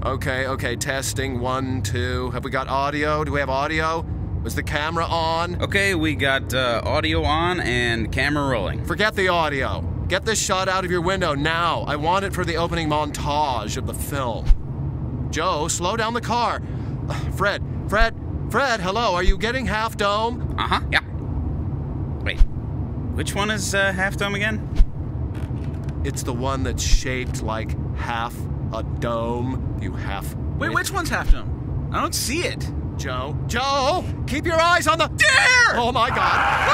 Okay, testing, 1, 2. Have we got audio? Do we have audio? Was the camera on? Okay, we got audio on and camera rolling. Forget the audio. Get this shot out of your window now. I want it for the opening montage of the film. Joe, slow down the car. Fred, hello, are you getting Half Dome? Uh-huh, yeah. Wait, which one is Half Dome again? It's the one that's shaped like half a dome, you half... Wait, which one's Half Dome? I don't see it. Joe, keep your eyes on the... Deer! Oh my God.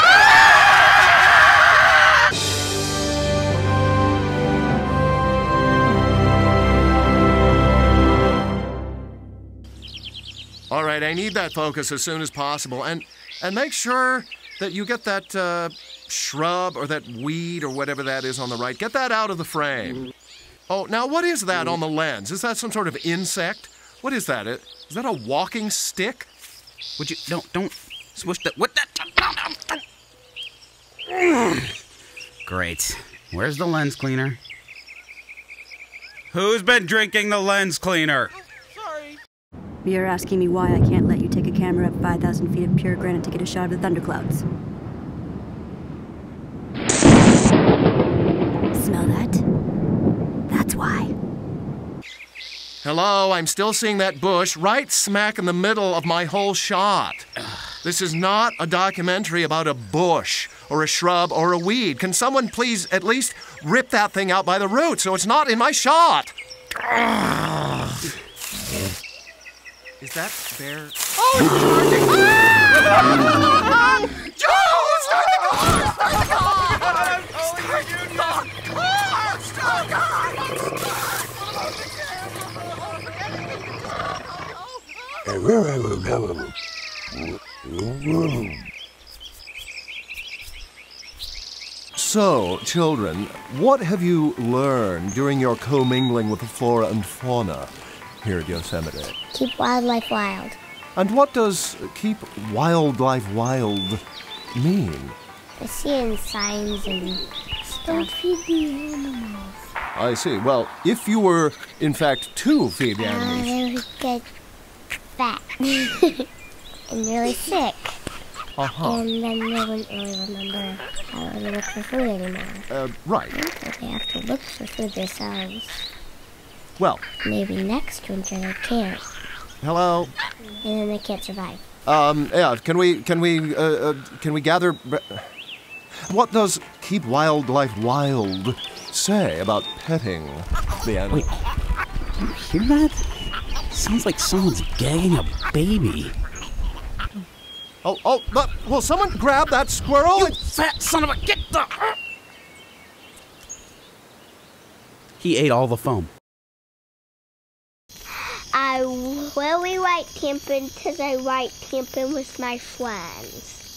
All right, I need that focus as soon as possible, and make sure that you get that shrub or that weed or whatever that is on the right. Get that out of the frame. Oh, now what is that on the lens? Is that some sort of insect? What is that? Is that a walking stick? Would you don't smush that? What that? Great. Where's the lens cleaner? Who's been drinking the lens cleaner? You're asking me why I can't let you take a camera up 5,000 feet of pure granite to get a shot of the thunderclouds. Smell that? That's why. Hello, I'm still seeing that bush right smack in the middle of my whole shot. This is not a documentary about a bush or a shrub or a weed. Can someone please at least rip that thing out by the roots so it's not in my shot? Is that bear? Oh, it's charging! Ah! Joe, start the car! Start the car! Start the car! So, children, what have you learned during your commingling with the flora and fauna here at Yosemite? Keep wildlife wild. And what does keep wildlife wild mean? I see it in signs and stuff. Don't feed the animals. I see. Well, if you were, in fact, to feed the animals... They would get fat and really sick. Uh-huh. And then they wouldn't really remember how to look for food anymore. Right. They have to look for food themselves. Well... Maybe next winter they can't. Hello? And then they can't survive. Yeah, can we gather... What does keep wildlife wild say about petting the animals? Wait, you hear that? Sounds like someone's gagging a baby. Oh, will someone grab that squirrel? You fat son of a... Get the... He ate all the foam. I really like camping because I like camping with my friends.